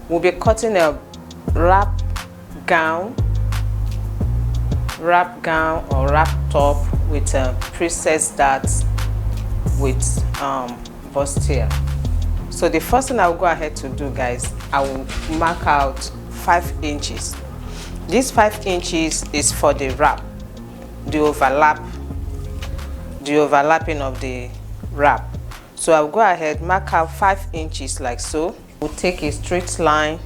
We'll be cutting a wrap gown or wrap top with a preset dart with bustier. So the first thing I'll go ahead to do, guys, I will mark out 5 inches. This 5 inches is for the wrap, the overlapping of the wrap. So I'll go ahead, mark out 5 inches like so. We'll take a straight line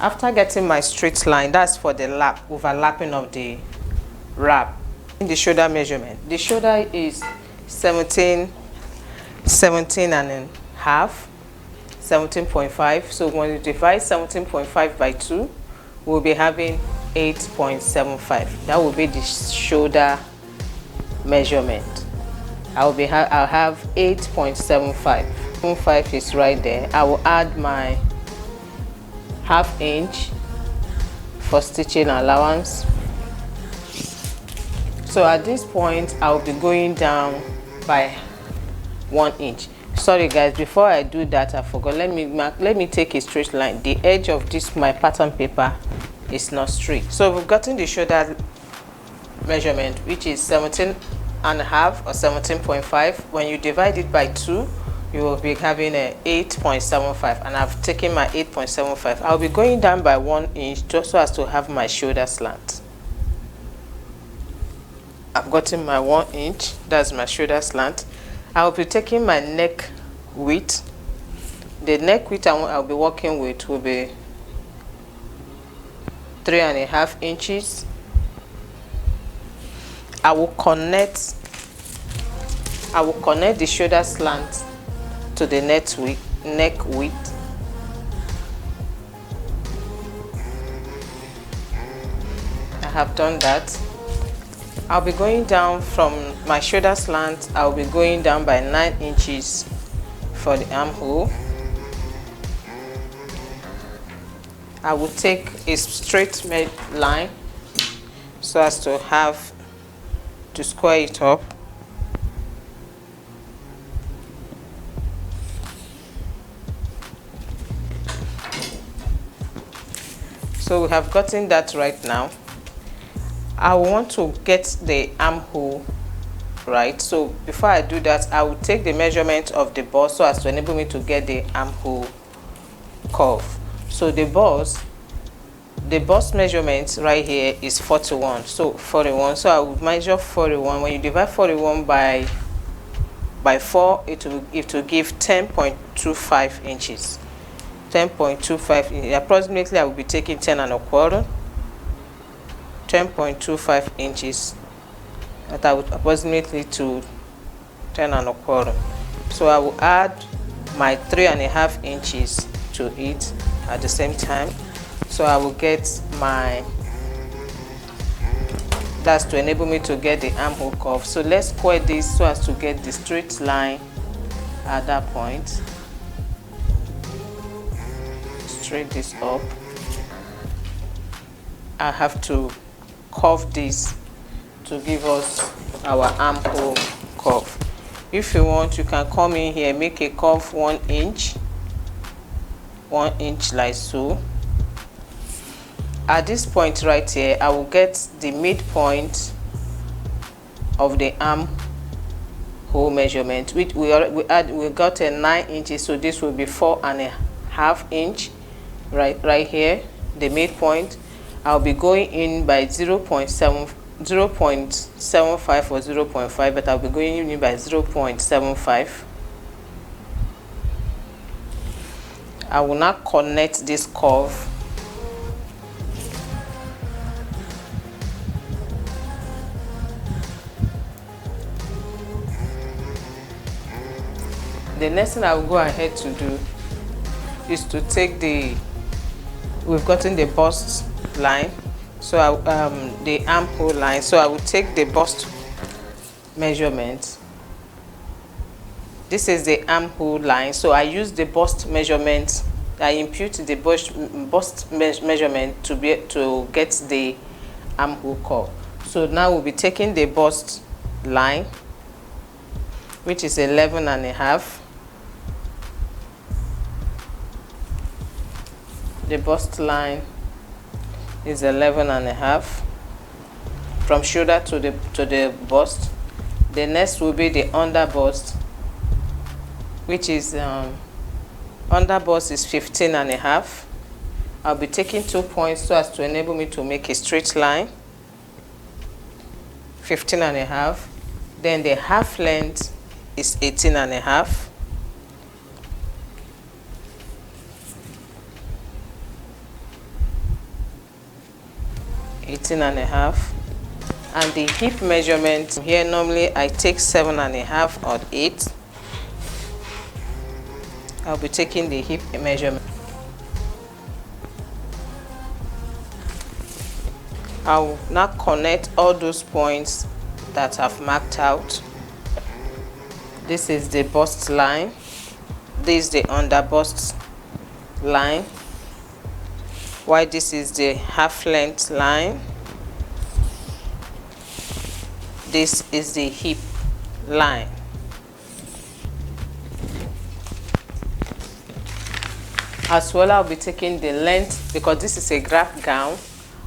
after getting my straight line. That's for the overlapping of the wrap. In the shoulder measurement, the shoulder is 17 and a half, 17.5. So when you divide 17.5 by 2, we'll be having 8.75. That will be the shoulder measurement. I'll have 8.75. 7.5 is right there. I will add my ½ inch for stitching allowance. So at this point I'll be going down by 1 inch. Sorry guys, before I do that I forgot. Let me take a straight line. The edge of this my pattern paper is not straight. So we've gotten the shoulder measurement, which is 17 and a half or 17.5. When you divide it by 2, you will be having a 8.75, and I've taken my 8.75. I'll be going down by 1 inch just so as to have my shoulder slant. I've gotten my 1 inch, that's my shoulder slant. I'll be taking my neck width. The neck width I'll be working with will be 3.5 inches. I will connect the shoulder slant to the neck width. I have done that. I'll be going down from my shoulder slant. I'll be going down by 9 inches for the armhole. I will take a straight line so as to have to square it up. So we have gotten that right now. I want to get the armhole right. So before I do that, I will take the measurement of the bust so as to enable me to get the armhole curve. So the bust measurement right here is 41. So 41. So I will measure 41. When you divide 41 by 4, it will give 10.25 inches. 10.25 inches. Approximately, I will be taking 10.25. 10.25 inches. That I would approximately to 10.25. So I will add my 3.5 inches to it at the same time. So I will get my, that's to enable me to get the armhole curve. So let's square this so as to get the straight line at that point. Straight this up. I have to curve this to give us our armhole curve. If you want, you can come in here, make a curve 1 inch, 1 inch like so. At this point right here, I will get the midpoint of the armhole measurement, which we got a 9 inches, so this will be 4.5 inch right here, the midpoint. I'll be going in by 0.75 or 0.5, but I'll be going in by 0.75. I will now connect this curve. The next thing I will go ahead to do is to take we've gotten the bust line, So the armhole line, so I will take the bust measurement. This is the armhole line, so I use the bust measurement. I impute the bust measurement to get the armhole curve. So now we'll be taking the bust line, which is 11.5. The bust line is 11.5 from shoulder to the bust. The next will be the under bust, which is under bust is 15.5. I'll be taking 2 points so as to enable me to make a straight line. 15.5. Then the half length is 18.5. And the hip measurement here, normally I take 7.5 or 8. I'll be taking the hip measurement. I'll now connect all those points that I've marked out. This is the bust line. This is the under bust line. While this is the half length line. This is the hip line. As well, I'll be taking the length, because this is a graph gown.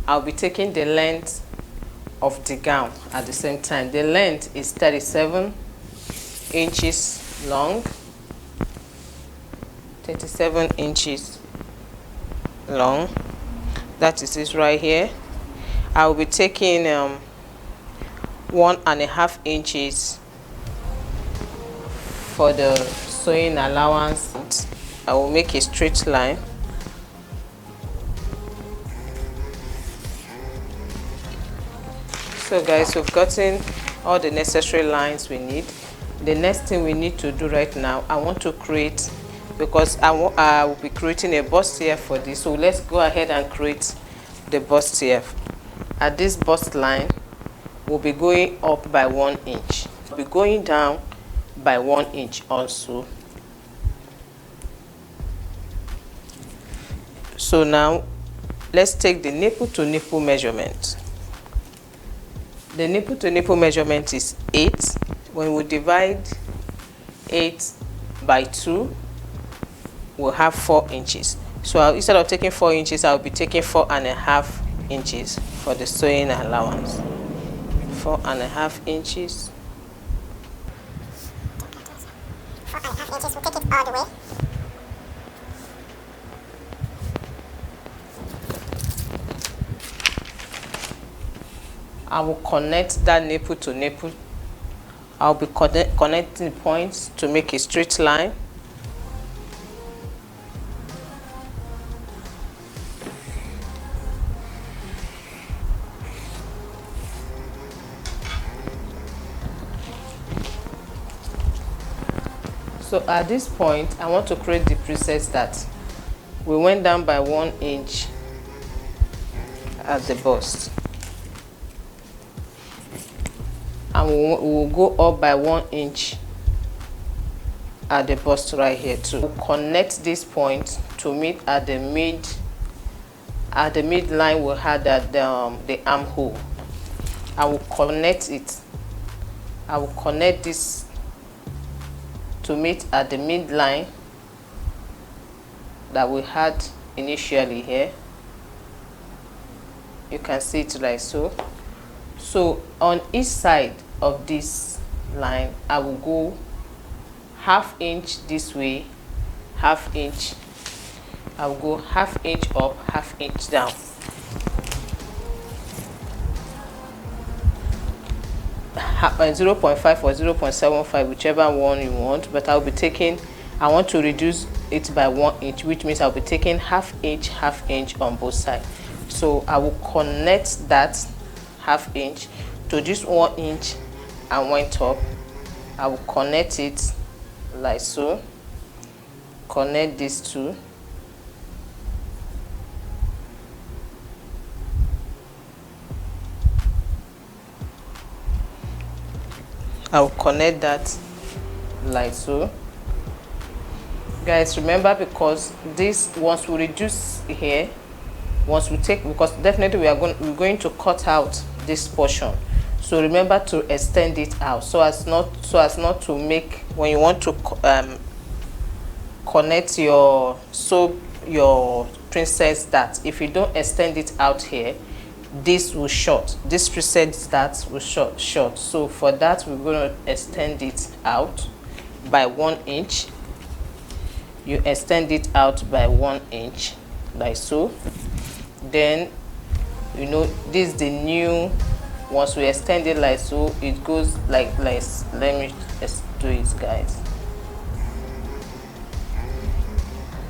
I'll be taking the length of the gown at the same time. The length is 37 inches long. 37 inches long. That is it right here. I'll be taking 1.5 inches for the sewing allowance. I will make a straight line. So guys, we've gotten all the necessary lines we need. The next thing we need to do right now, I want to create, because I will be creating a bustier for this. So let's go ahead and create the bustier. At this bust line, we'll be going up by 1 inch. We'll be going down by 1 inch also. So now let's take the nipple to nipple measurement. The nipple to nipple measurement is 8. When we divide 8 by 2, we'll have 4 inches. So instead of taking 4 inches, I'll be taking 4.5 inches for the sewing allowance. 4.5 inches. 4.5 inches, we'll take it all the way. I will connect that nipple to nipple. I'll be connecting points to make a straight line. So at this point, I want to create the preset that we went down by 1 inch at the bust. And we will go up by 1 inch at the bust right here too. We'll connect this point to meet at the midline we had at the armhole. I will connect it. I will connect this to meet at the midline that we had initially here. You can see it like so. So on each side of this line, I will go ½ inch this way, ½ inch. I will go ½ inch up, ½ inch down. By 0.5 or 0.75, whichever one you want, but I'll be taking, I want to reduce it by 1 inch, which means I'll be taking ½ inch on both sides. So I will connect that ½ inch to this 1 inch and went up. I will connect it like so. Connect these two. I'll connect that like so. Guys, remember, because this, once we reduce here, once we take, because definitely we're going to cut out this portion, so remember to extend it out so as not to make, when you want to connect your princess dart, if you don't extend it out here, this will short, this princess dart will short. So for that, we're going to extend it out by 1 inch. You extend it out by 1 inch like so. Then, you know, this is the new, once we extend it like so, it goes like this. Let me just do it, guys.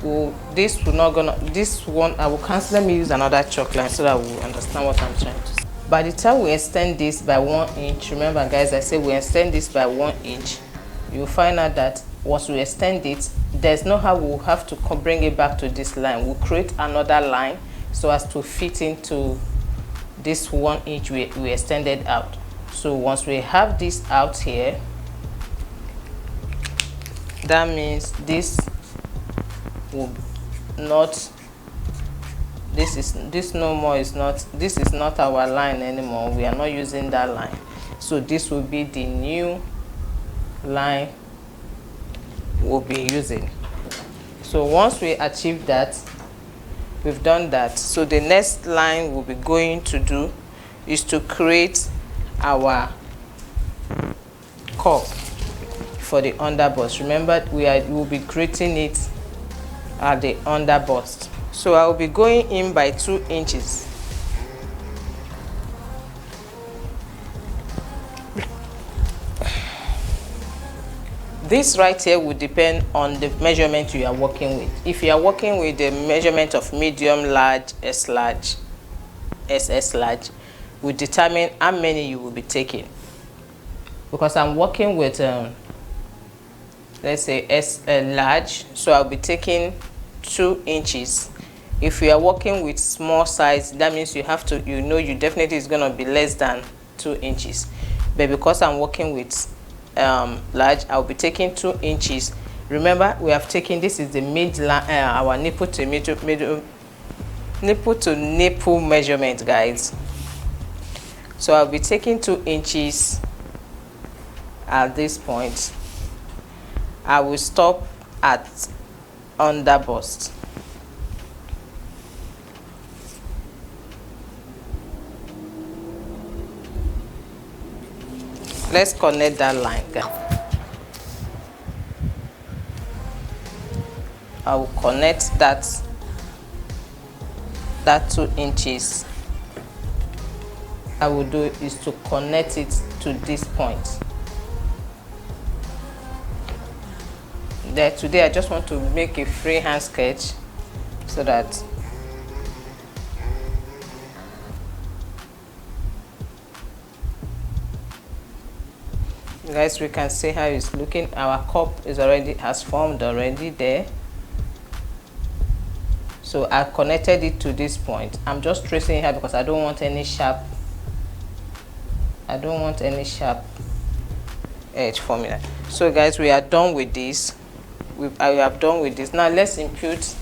Oh, this will not gonna, this one I will cancel. Let me use another chalk line so that we'll understand what I'm trying to say. By the time we extend this by 1 inch, remember guys, I say we extend this by 1 inch, you'll find out that once we extend it, there's no how we'll have to bring it back to this line. We'll create another line so as to fit into this 1 inch we extended out. So once we have this out here, that means this will not, this is not our line anymore. We are not using that line, so this will be the new line we'll be using. So once we achieve that, we've done that, so the next line we'll be going to do is to create our cup for the underbust. Remember, we'll be creating it at the underbust. So I will be going in by 2 inches. This right here will depend on the measurement you are working with. If you are working with the measurement of medium, large, S large, SS large, will determine how many you will be taking. Because I'm working with let's say S large, so I'll be taking 2 inches. If you are working with small size, that means you have to, you know, you definitely is going to be less than 2 inches. But because I'm working with large, I'll be taking 2 inches. Remember, we have taken, this is the midline, our nipple to nipple measurement, guys. So I'll be taking 2 inches at this point. I will stop at under bust. Let's connect that line, guys. I will connect that 2 inches. I will do is to connect it to this point. There, today I just want to make a freehand sketch so that guys, we can see how it's looking. Our cup is already has formed already there. So I connected it to this point. I'm just tracing here because I don't want any sharp edge formula. So guys, we are done with this. I have done with this. Now let's impute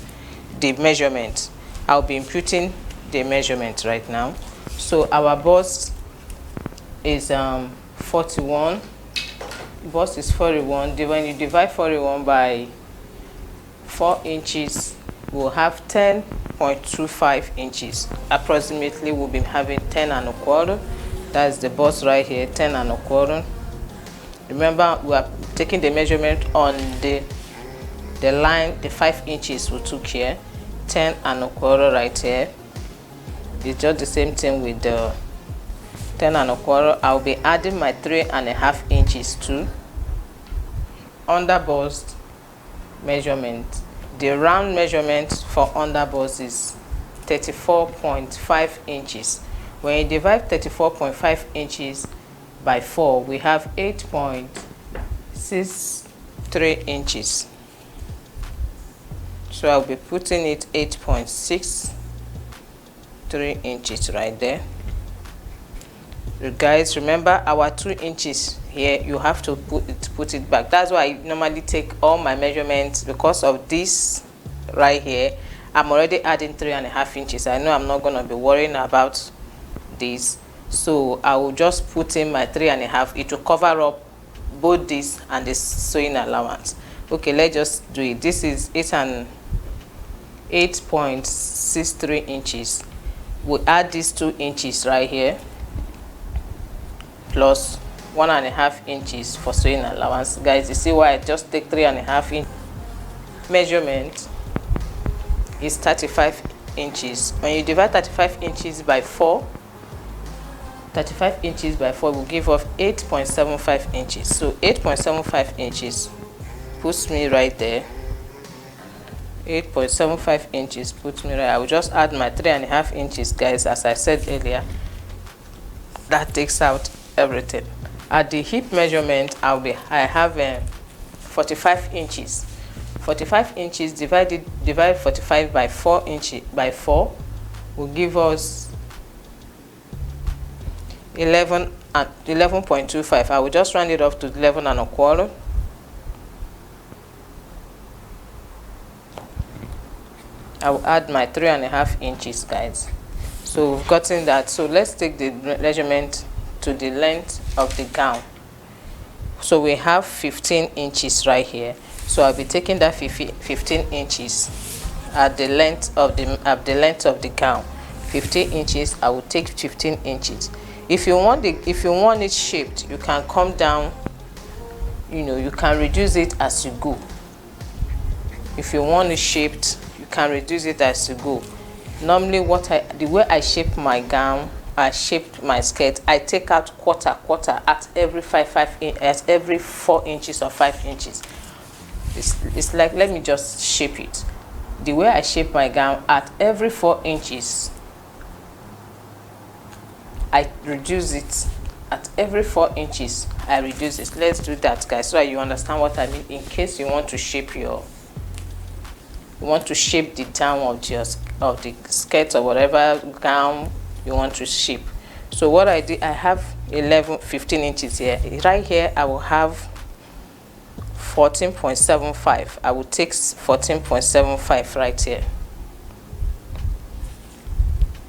the measurement. I'll be imputing the measurement right now. So our bust is 41. Bust is 41. When you divide 41 by 4 inches, we'll have 10.25 inches. Approximately, we'll be having 10.25. That's the bust right here, 10.25. Remember, we are taking the measurement on the line, the 5 inches we took here, 10.25 right here. It's just the same thing with the 10.25. I'll be adding my 3.5 inches to under bust measurement. The round measurement for under bust is 34.5 inches. When you divide 34.5 inches by 4, we have 8.63 inches. So I'll be putting it 8.63 inches right there. Guys, remember our 2 inches here, you have to put it back. That's why I normally take all my measurements. Because of this right here, I'm already adding 3.5 inches. I know I'm not going to be worrying about this, so I will just put in my 3.5. It will cover up both this and the sewing allowance. Okay, let's just do it. This is 8.63 inches. We'll add these 2 inches right here plus 1.5 inches for sewing allowance. Guys, you see why I just take 3.5 inch measurement is 35 inches. When you divide 35 inches by 4, 35 inches by 4 will give off 8.75 inches. So 8.75 inches puts me right there. 8.75 inches puts me right. I will just add my 3.5 inches, guys. As I said earlier, that takes out everything. At the hip measurement, I have 45 inches. 45 inches divide 45 by 4 inches by 4 will give us 11.25. I will just round it off to 11.25. I will add my 3.5 inches, guys. So we've gotten that. So let's take the measurement to the length of the gown. So we have 15 inches right here. So I'll be taking that 15 inches at the length of the gown. 15 inches. I will take 15 inches. If you want it shaped, you can come down. You can reduce it as you go. If you want it shaped, you can reduce it as you go. Normally, the way I shape my gown, I shaped my skirt, I take out quarter at every 4 inches or 5 inches. It's like, let me just shape it. The way I shape my gown, at every 4 inches, I reduce it. At every 4 inches, I reduce it. Let's do that, guys, so that you understand what I mean. In case you want to shape the down of the skirt or whatever gown you want to shape. So what I did, I have 15 inches here. Right here, I will have 14.75. I will take 14.75 right here.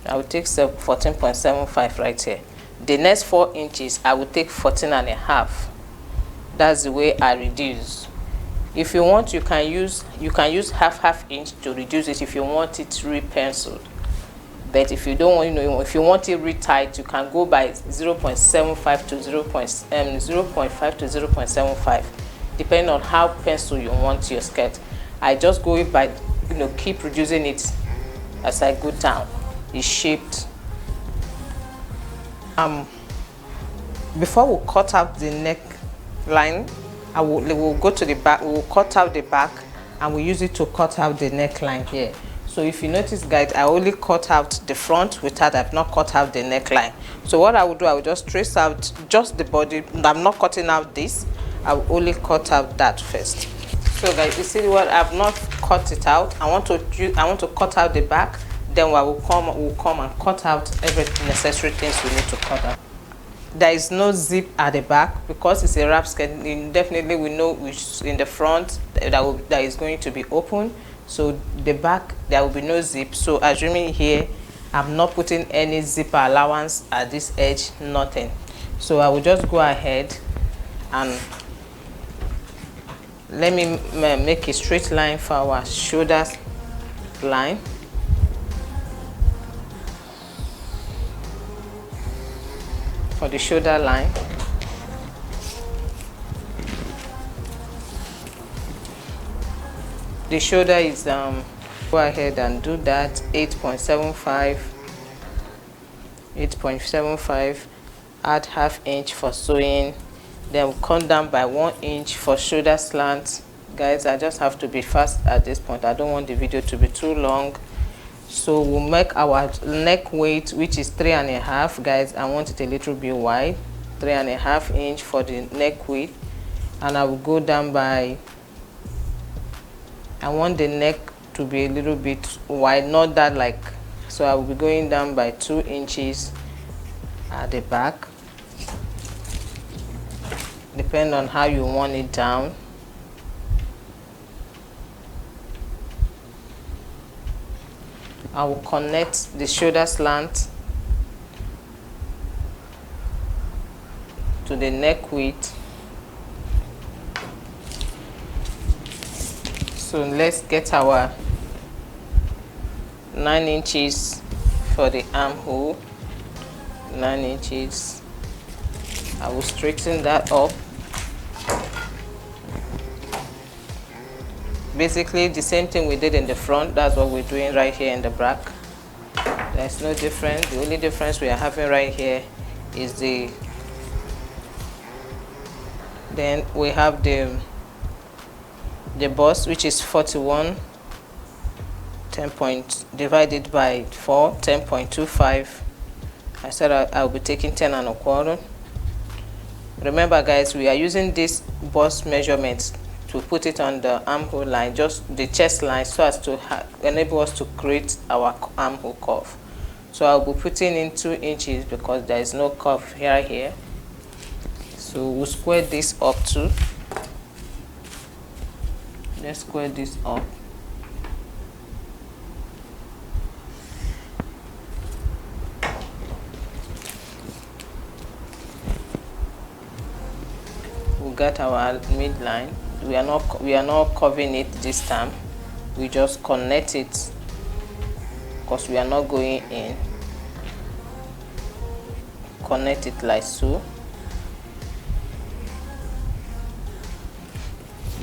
I will take 14.75 right here. The next 4 inches, I will take 14.5. That's the way I reduce. If you want, you can use half inch to reduce it if you want it re-penciled. But if you don't want, if you want it re-tight, you can go by 0.75 to 0.5 to 0.75, depending on how pencil you want your skirt. I just go by, keep reducing it as I go down. It's shaped. Before we cut out the neckline, we'll go to the back. We'll cut out the back and we use it to cut out the neckline here. So if you notice, guys, I only cut out the front without, I've not cut out the neckline. So what I will do, I will just trace out just the body. I'm not cutting out this. I will only cut out that first. So guys, you see what, I've not cut it out. I want to cut out the back. Then we'll come and cut out every necessary things we need to cut out. There is no zip at the back because it's a wrap skirt. Definitely we know which in the front that is going to be open. So the back, there will be no zip. So assuming here, I'm not putting any zipper allowance at this edge, nothing. So I will just go ahead and let me make a straight line for our shoulder line. For the shoulder line, the shoulder is go ahead and do that 8.75, add half inch for sewing, then we'll come down by 1 inch for shoulder slant. Guys, I just have to be fast at this point. I don't want the video to be too long. So we'll make our neck weight, which is 3.5. Guys, I want it a little bit wide, 3.5 inch for the neck weight, and I will go down by, I want the neck to be a little bit wide, not that like, so I will be going down by 2 inches at the back. depend on how you want it down. I will connect the shoulder slant to the neck width. So let's get our 9 inches for the armhole. 9 inches. I will straighten that up. Basically the same thing we did in the front, that's what we're doing right here in the back. There's no difference. The only difference we are having right here is then we have the bust, which is 41, 10 point divided by 4, 10.25. I said I'll be taking 10 and a quarter. Remember guys, we are using this bust measurement to put it on the armhole line, just the chest line, so as to enable us to create our armhole curve. So I'll be putting in 2 inches because there is no curve here. So we'll square this up too. Let's square this up. We got our midline. We are not curving it this time. We just connect it because we are not going in. Connect it like so.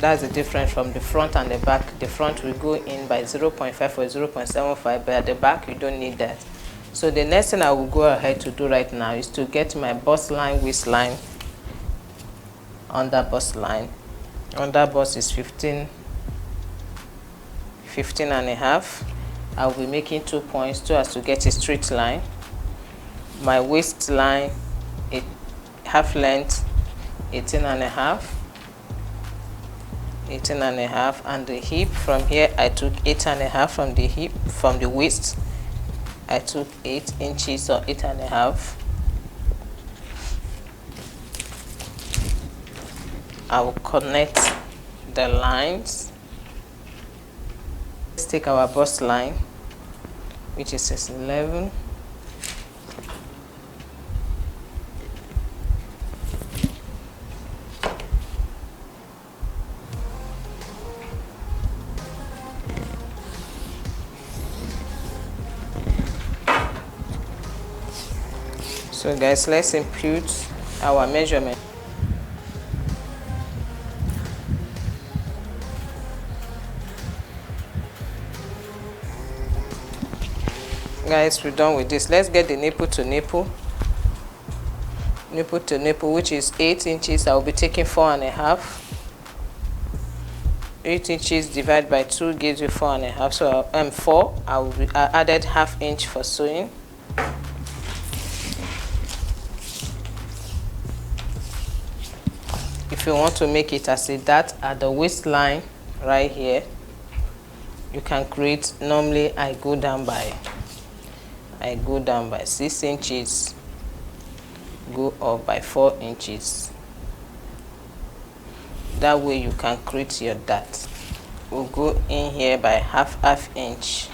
That's the difference from the front and the back. The front will go in by 0.5 or 0.75, but at the back you don't need that. So the next thing I will go ahead to do right now is to get my bust line, waistline, under bust line. Under bust is 15 and a half. I will be making 2 points so as to get a straight line. My waistline, half length, 18 and a half. 18 and a half, and the hip from here I took 8 and a half from the hip. From the waist I took 8 inches or 8 and a half. I will connect the lines. Let's take our bust line, which is 11. So guys, let's impute our measurement. Guys, we're done with this. Let's get the nipple to nipple. Nipple to nipple, which is 8 inches. I will be taking 4 and a half. 8 inches divided by 2 gives you 4 and a half. So 4. I added ½ inch for sewing. If you want to make it as a dart at the waistline right here, you can create. Normally I go down by 6 inches, go up by 4 inches. That way you can create your dart. We'll go in here by half inch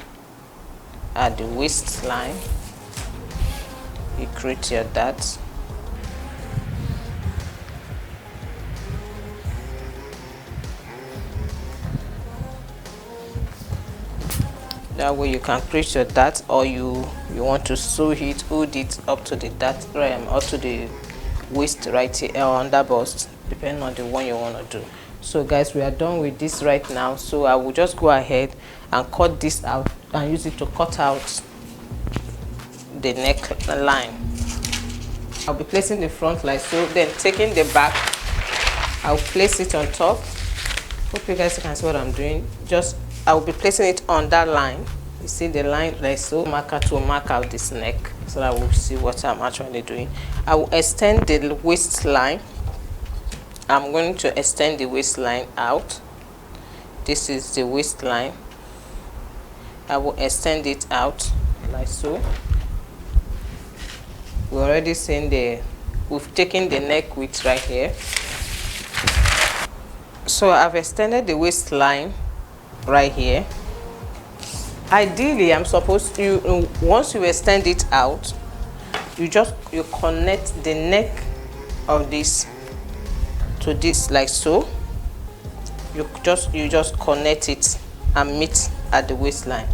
at the waistline. You create your dart. That way you can create your dart, or you want to sew it, hold it up to the dart, up to the waist right here, or under bust, depending on the one you want to do. So guys, we are done with this right now. So I will just go ahead and cut this out and use it to cut out the neck line. I'll be placing the front like so, then taking the back, I'll place it on top. Hope you guys can see what I'm doing. I will be placing it on that line. You see the line like so. Marker to mark out this neck so that we'll see what I'm actually doing. I will extend the waistline. I'm going to extend the waistline out. This is the waistline. I will extend it out like so. We're already seeing we've taken the neck width right here. So I've extended the waistline right here. Ideally, I'm supposed to, once you extend it out, you connect the neck of this to this like so. You just connect it and meet at the waistline.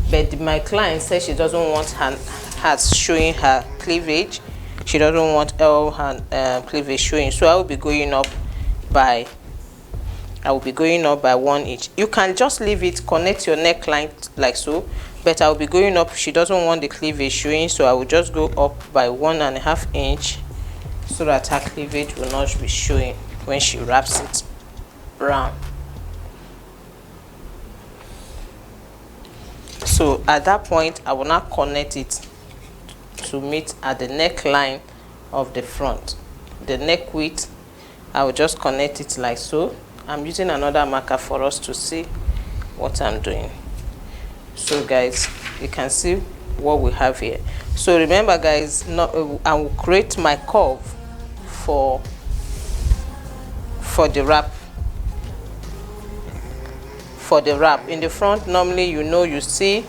But my client says she doesn't want her showing her cleavage. She doesn't want all her cleavage showing, so I will be going up by 1 inch. You can just leave it, connect your neckline like so, but I'll be going up. She doesn't want the cleavage showing, so I will just go up by 1.5 inch so that her cleavage will not be showing when she wraps it round. So at that point, I will not connect it to meet at the neckline of the front. The neck width, I will just connect it like so. I'm using another marker for us to see what I'm doing. So guys, you can see what we have here. So remember guys, I will create my curve for the wrap. For the wrap in the front, normally you see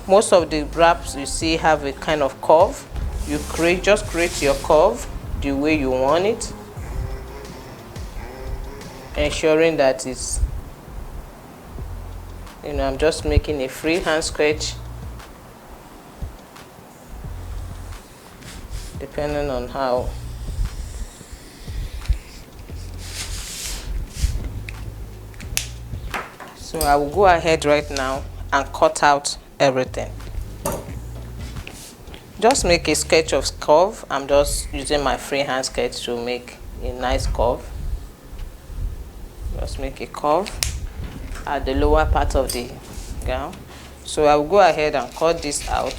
most of the wraps you see have a kind of curve. You just create your curve the way you want it, ensuring that it's, I'm just making a freehand sketch depending on how. So I will go ahead right now and cut out everything. Just make a sketch of curve. I'm just using my freehand sketch to make a nice curve. Just make a curve at the lower part of the gown. So I will go ahead and cut this out.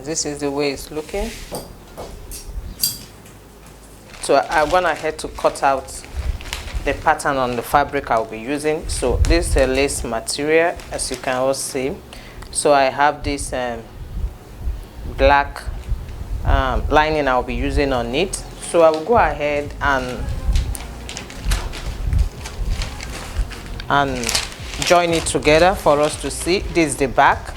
This is the way it's looking. So I went ahead to cut out the pattern on the fabric I'll be using. So this is a lace material, as you can all see. So I have this black lining I'll be using on it. So I will go ahead and join it together for us to see. This is the back.